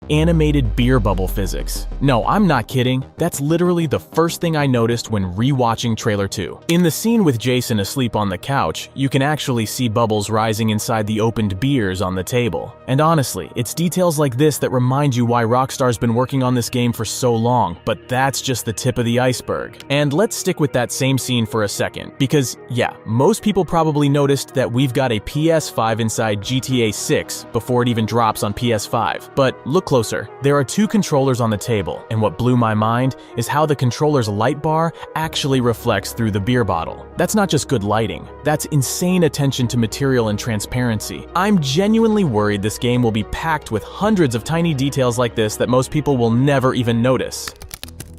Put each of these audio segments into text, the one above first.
animated beer bubble physics. No, I'm not kidding. That's literally the first thing I noticed when rewatching Trailer 2. In the scene with Jason asleep on the couch, you can actually see bubbles rising inside the opened beers on the table. And honestly, it's details like this that remind you why Rockstar's been working on this game for so long, but that's just the tip of the iceberg. And let's stick with that same scene for a second, because yeah, most people probably noticed that we've got a PS5 inside GTA 6 before it even drops on PS5. But look closer, there are two controllers on the table, and what blew my mind is how the controller's light bar actually reflects through the beer bottle. That's not just good lighting, that's insane attention to material and transparency. I'm genuinely worried this game will be packed with hundreds of tiny details like this that most people will never even notice.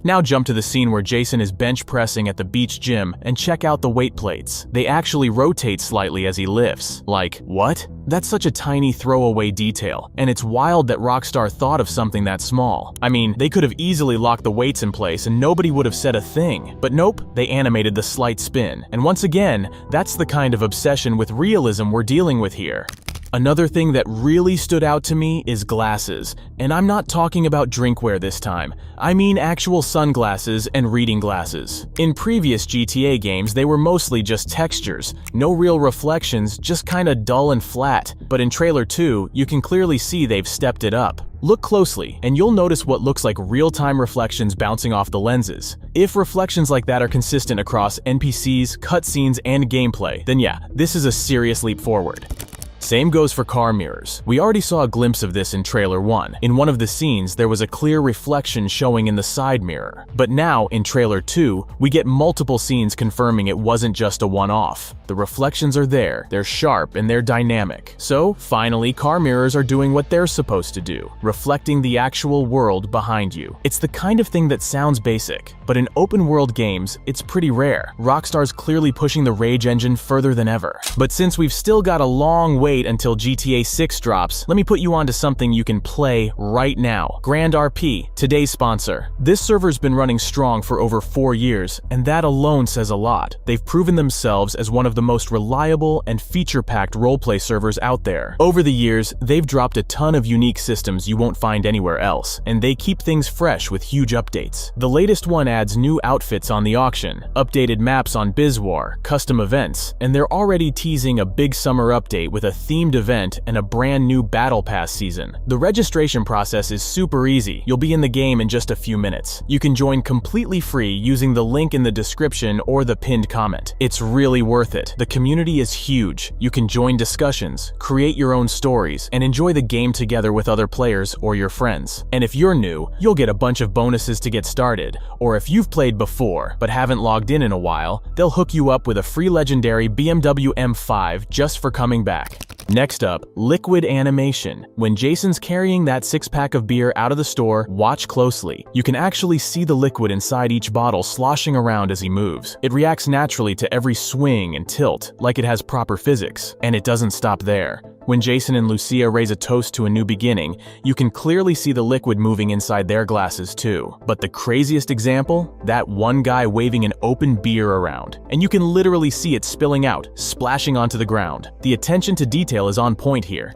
Now jump to the scene where Jason is bench pressing at the beach gym and check out the weight plates. They actually rotate slightly as he lifts. Like, what? That's such a tiny throwaway detail, and it's wild that Rockstar thought of something that small. I mean, they could have easily locked the weights in place and nobody would have said a thing. But nope, they animated the slight spin. And once again, that's the kind of obsession with realism we're dealing with here. Another thing that really stood out to me is glasses, and I'm not talking about drinkware this time. I mean actual sunglasses and reading glasses. In previous GTA games, they were mostly just textures, no real reflections, just kinda dull and flat. But in Trailer 2, you can clearly see they've stepped it up. Look closely, and you'll notice what looks like real-time reflections bouncing off the lenses. If reflections like that are consistent across NPCs, cutscenes, and gameplay, then yeah, this is a serious leap forward. Same goes for car mirrors. We already saw a glimpse of this in Trailer 1. In one of the scenes, there was a clear reflection showing in the side mirror. But now, in Trailer 2, we get multiple scenes confirming it wasn't just a one-off. The reflections are there, they're sharp, and they're dynamic. So, finally, car mirrors are doing what they're supposed to do, reflecting the actual world behind you. It's the kind of thing that sounds basic, but in open-world games, it's pretty rare. Rockstar's clearly pushing the Rage engine further than ever. But since we've still got a long way until GTA 6 drops, let me put you onto something you can play right now. Grand RP, today's sponsor. This server's been running strong for over 4 years, and that alone says a lot. They've proven themselves as one of the most reliable and feature-packed roleplay servers out there. Over the years, they've dropped a ton of unique systems you won't find anywhere else, and they keep things fresh with huge updates. The latest one adds new outfits on the auction, updated maps on Bizwar, custom events, and they're already teasing a big summer update with a themed event and a brand new Battle Pass season. The registration process is super easy. You'll be in the game in just a few minutes. You can join completely free using the link in the description or the pinned comment. It's really worth it. The community is huge. You can join discussions, create your own stories, and enjoy the game together with other players or your friends. And if you're new, you'll get a bunch of bonuses to get started. Or if you've played before but haven't logged in a while, they'll hook you up with a free legendary BMW M5 just for coming back. Next up, liquid animation. When Jason's carrying that 6-pack of beer out of the store, watch closely. You can actually see the liquid inside each bottle sloshing around as he moves. It reacts naturally to every swing and tilt, like it has proper physics. And it doesn't stop there. When Jason and Lucia raise a toast to a new beginning, you can clearly see the liquid moving inside their glasses too. But the craziest example? That one guy waving an open beer around. And you can literally see it spilling out, splashing onto the ground. The attention to detail is on point here.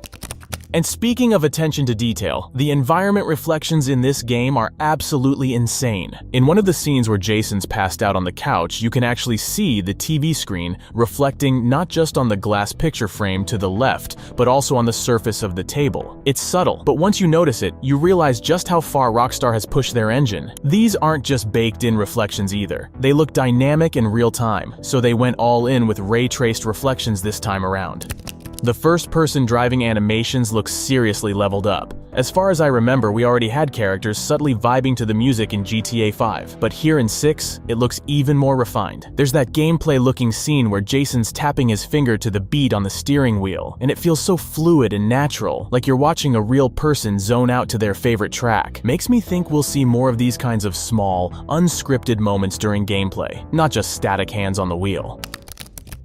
And speaking of attention to detail, the environment reflections in this game are absolutely insane. In one of the scenes where Jason's passed out on the couch, you can actually see the TV screen reflecting not just on the glass picture frame to the left, but also on the surface of the table. It's subtle, but once you notice it, you realize just how far Rockstar has pushed their engine. These aren't just baked-in reflections either. They look dynamic in real time, so they went all in with ray-traced reflections this time around. The first-person driving animations look seriously leveled up. As far as I remember, we already had characters subtly vibing to the music in GTA 5, but here in 6, it looks even more refined. There's that gameplay-looking scene where Jason's tapping his finger to the beat on the steering wheel, and it feels so fluid and natural, like you're watching a real person zone out to their favorite track. Makes me think we'll see more of these kinds of small, unscripted moments during gameplay, not just static hands on the wheel.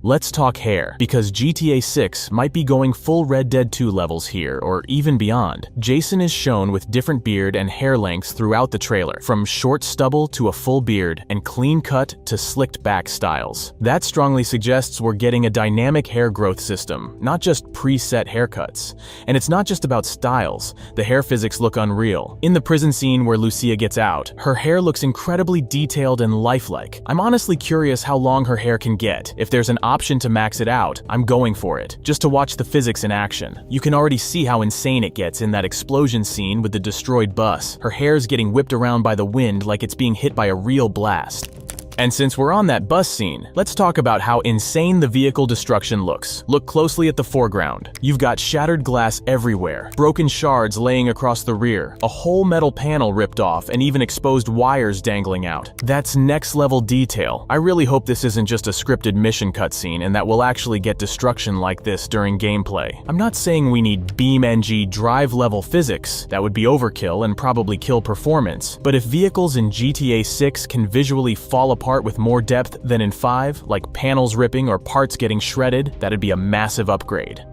Let's talk hair, because GTA 6 might be going full Red Dead 2 levels here, or even beyond. Jason is shown with different beard and hair lengths throughout the trailer, from short stubble to a full beard, and clean cut to slicked back styles. That strongly suggests we're getting a dynamic hair growth system, not just preset haircuts. And it's not just about styles. The hair physics look unreal. In the prison scene where Lucia gets out, her hair looks incredibly detailed and lifelike. I'm honestly curious how long her hair can get. If there's an option to max it out, I'm going for it, just to watch the physics in action. You can already see how insane it gets in that explosion scene with the destroyed bus. Her hair's getting whipped around by the wind like it's being hit by a real blast. And since we're on that bus scene, let's talk about how insane the vehicle destruction looks. Look closely at the foreground. You've got shattered glass everywhere, broken shards laying across the rear, a whole metal panel ripped off, and even exposed wires dangling out. That's next level detail. I really hope this isn't just a scripted mission cutscene and that we'll actually get destruction like this during gameplay. I'm not saying we need BeamNG drive level physics. That would be overkill and probably kill performance. But if vehicles in GTA 6 can visually fall apart with more depth than in 5, like panels ripping or parts getting shredded, that'd be a massive upgrade.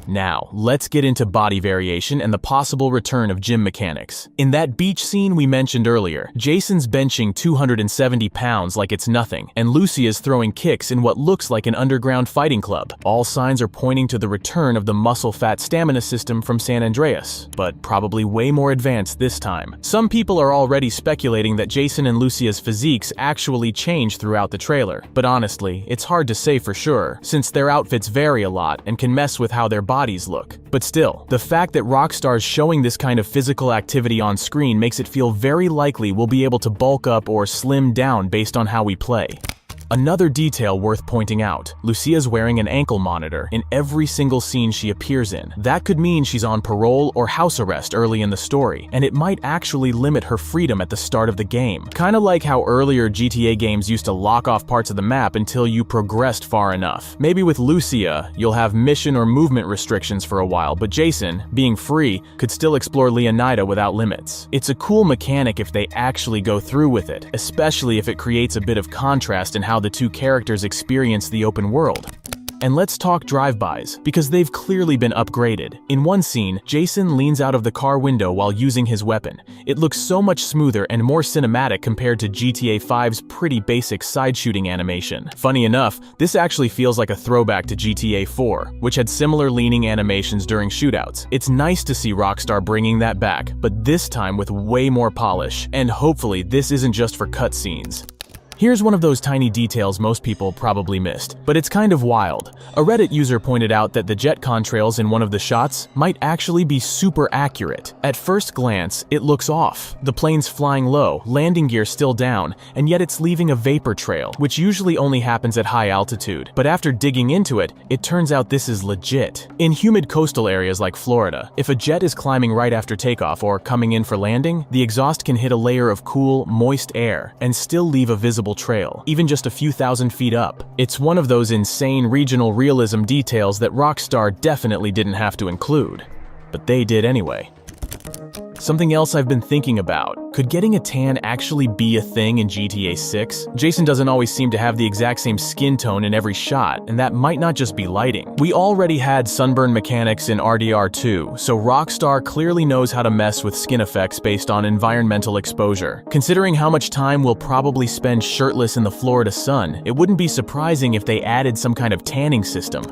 Now, let's get into body variation and the possible return of gym mechanics. In that beach scene we mentioned earlier, Jason's benching 270 pounds like it's nothing, and Lucia's throwing kicks in what looks like an underground fighting club. All signs are pointing to the return of the muscle-fat stamina system from San Andreas, but probably way more advanced this time. Some people are already speculating that Jason and Lucia's physiques actually change throughout the trailer, but honestly, it's hard to say for sure, since their outfits vary a lot and can mess with how their bodies look. But still, the fact that Rockstar's showing this kind of physical activity on screen makes it feel very likely we'll be able to bulk up or slim down based on how we play. Another detail worth pointing out, Lucia's wearing an ankle monitor in every single scene she appears in. That could mean she's on parole or house arrest early in the story, and it might actually limit her freedom at the start of the game. Kinda like how earlier GTA games used to lock off parts of the map until you progressed far enough. Maybe with Lucia, you'll have mission or movement restrictions for a while, but Jason, being free, could still explore Leonida without limits. It's a cool mechanic if they actually go through with it, especially if it creates a bit of contrast in how the two characters experience the open world. And let's talk drive-bys, because they've clearly been upgraded. In one scene, Jason leans out of the car window while using his weapon. It looks so much smoother and more cinematic compared to GTA 5's pretty basic side-shooting animation. Funny enough, this actually feels like a throwback to GTA 4, which had similar leaning animations during shootouts. It's nice to see Rockstar bringing that back, but this time with way more polish, and hopefully this isn't just for cutscenes. Here's one of those tiny details most people probably missed, but it's kind of wild. A Reddit user pointed out that the jet contrails in one of the shots might actually be super accurate. At first glance, it looks off. The plane's flying low, landing gear still down, and yet it's leaving a vapor trail, which usually only happens at high altitude. But after digging into it, it turns out this is legit. In humid coastal areas like Florida, if a jet is climbing right after takeoff or coming in for landing, the exhaust can hit a layer of cool, moist air and still leave a visible trail, even just a few thousand feet up. It's one of those insane regional realism details that Rockstar definitely didn't have to include, but they did anyway. Something else I've been thinking about, could getting a tan actually be a thing in GTA 6? Jason doesn't always seem to have the exact same skin tone in every shot, and that might not just be lighting. We already had sunburn mechanics in RDR 2, so Rockstar clearly knows how to mess with skin effects based on environmental exposure. Considering how much time we'll probably spend shirtless in the Florida sun, it wouldn't be surprising if they added some kind of tanning system.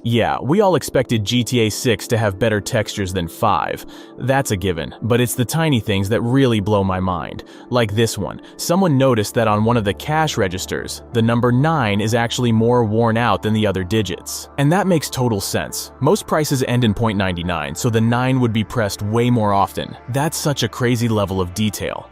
Yeah, we all expected GTA 6 to have better textures than 5. That's a given, but it's the tiny things that really blow my mind. Like this one. Someone noticed that on one of the cash registers, the number 9 is actually more worn out than the other digits. And that makes total sense. Most prices end in .99, so the 9 would be pressed way more often. That's such a crazy level of detail.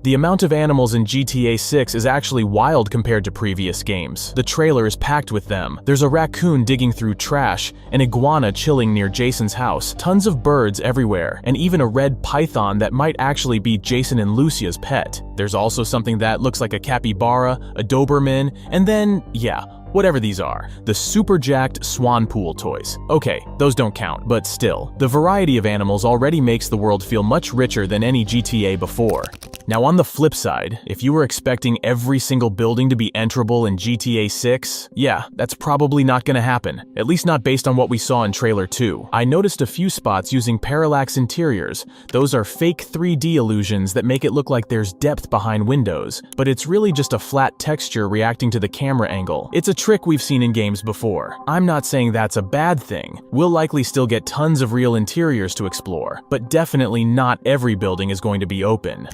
The amount of animals in GTA 6 is actually wild compared to previous games. The trailer is packed with them. There's a raccoon digging through trash, an iguana chilling near Jason's house, tons of birds everywhere, and even a red python that might actually be Jason and Lucia's pet. There's also something that looks like a capybara, a Doberman, and then, yeah, whatever these are, the super jacked swan pool toys. Okay, those don't count, but still, the variety of animals already makes the world feel much richer than any GTA before. Now on the flip side, if you were expecting every single building to be enterable in GTA 6, yeah, that's probably not gonna happen, at least not based on what we saw in Trailer 2. I noticed a few spots using parallax interiors. Those are fake 3D illusions that make it look like there's depth behind windows, but it's really just a flat texture reacting to the camera angle. It's a trick we've seen in games before. I'm not saying that's a bad thing. We'll likely still get tons of real interiors to explore, but definitely not every building is going to be open.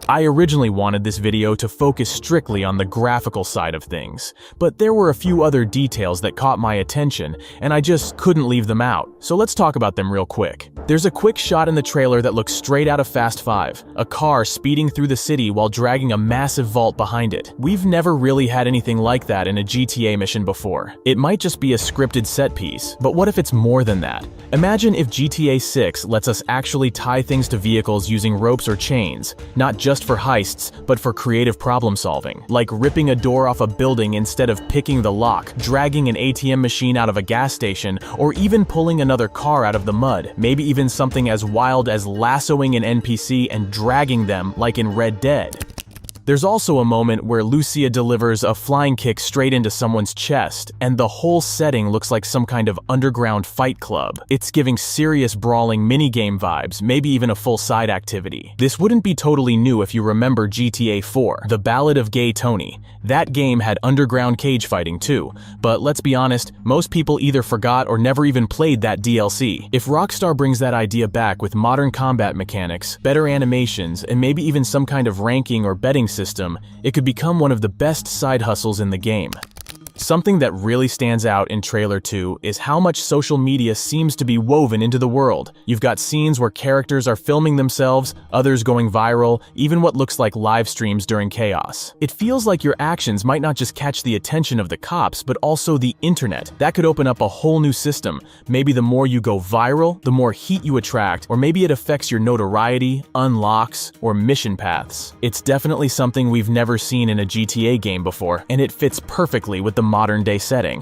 I originally wanted this video to focus strictly on the graphical side of things, but there were a few other details that caught my attention, and I just couldn't leave them out. So let's talk about them real quick. There's a quick shot in the trailer that looks straight out of Fast 5, a car speeding through the city while dragging a massive vault behind it. We've never really had anything like that in a GTA mission before. It might just be a scripted set piece, but what if it's more than that? Imagine if GTA 6 lets us actually tie things to vehicles using ropes or chains, not just for heists, but for creative problem solving, like ripping a door off a building instead of picking the lock, dragging an ATM machine out of a gas station, or even pulling another car out of the mud, maybe even something as wild as lassoing an NPC and dragging them like in Red Dead. There's also a moment where Lucia delivers a flying kick straight into someone's chest, and the whole setting looks like some kind of underground fight club. It's giving serious brawling minigame vibes, maybe even a full side activity. This wouldn't be totally new if you remember GTA 4, The Ballad of Gay Tony. That game had underground cage fighting too, but let's be honest, most people either forgot or never even played that DLC. If Rockstar brings that idea back with modern combat mechanics, better animations, and maybe even some kind of ranking or betting system, it could become one of the best side hustles in the game. Something that really stands out in Trailer 2 is how much social media seems to be woven into the world. You've got scenes where characters are filming themselves, others going viral, even what looks like live streams during chaos. It feels like your actions might not just catch the attention of the cops, but also the internet. That could open up a whole new system. Maybe the more you go viral, the more heat you attract, or maybe it affects your notoriety, unlocks, or mission paths. It's definitely something we've never seen in a GTA game before, and it fits perfectly with the modern-day setting.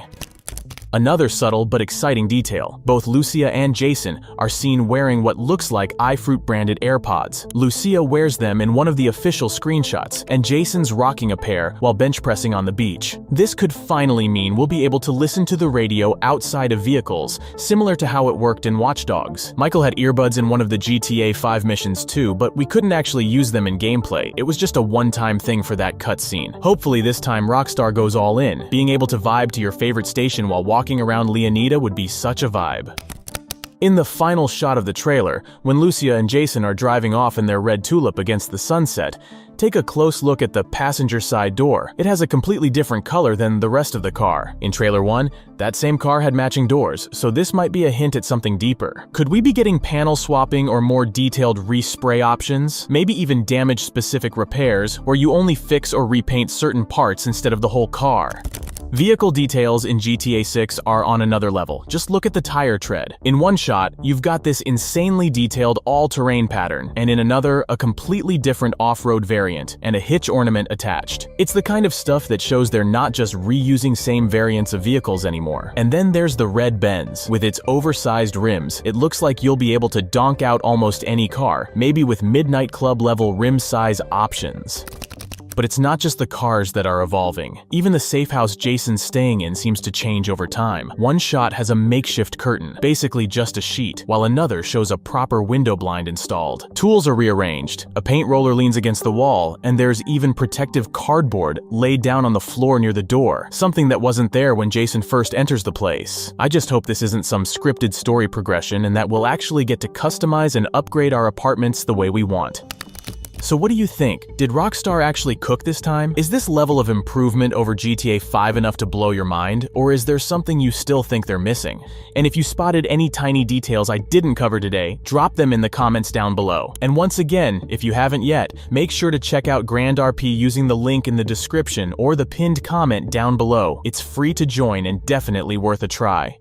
Another subtle but exciting detail, both Lucia and Jason are seen wearing what looks like iFruit branded AirPods. Lucia wears them in one of the official screenshots, and Jason's rocking a pair while bench pressing on the beach. This could finally mean we'll be able to listen to the radio outside of vehicles, similar to how it worked in Watch Dogs. Michael had earbuds in one of the GTA 5 missions too, but we couldn't actually use them in gameplay. It was just a one-time thing for that cutscene. Hopefully this time Rockstar goes all in. Being able to vibe to your favorite station while walking around Leonida would be such a vibe. In the final shot of the trailer, when Lucia and Jason are driving off in their red Tulip against the sunset, take a close look at the passenger side door. It has a completely different color than the rest of the car. In Trailer 1, that same car had matching doors, so this might be a hint at something deeper. Could we be getting panel swapping or more detailed respray options? Maybe even damage-specific repairs, where you only fix or repaint certain parts instead of the whole car. Vehicle details in GTA 6 are on another level. Just look at the tire tread. In one shot, you've got this insanely detailed all-terrain pattern, and in another, a completely different off-road variant, and a hitch ornament attached. It's the kind of stuff that shows they're not just reusing same variants of vehicles anymore. And then there's the red Benz. With its oversized rims, it looks like you'll be able to donk out almost any car, maybe with Midnight Club level rim size options. But it's not just the cars that are evolving. Even the safe house Jason's staying in seems to change over time. One shot has a makeshift curtain, basically just a sheet, while another shows a proper window blind installed. Tools are rearranged, a paint roller leans against the wall, and there's even protective cardboard laid down on the floor near the door, something that wasn't there when Jason first enters the place. I just hope this isn't some scripted story progression and that we'll actually get to customize and upgrade our apartments the way we want. So what do you think? Did Rockstar actually cook this time? Is this level of improvement over GTA 5 enough to blow your mind, or is there something you still think they're missing? And if you spotted any tiny details I didn't cover today, drop them in the comments down below. And once again, if you haven't yet, make sure to check out Grand RP using the link in the description or the pinned comment down below. It's free to join and definitely worth a try.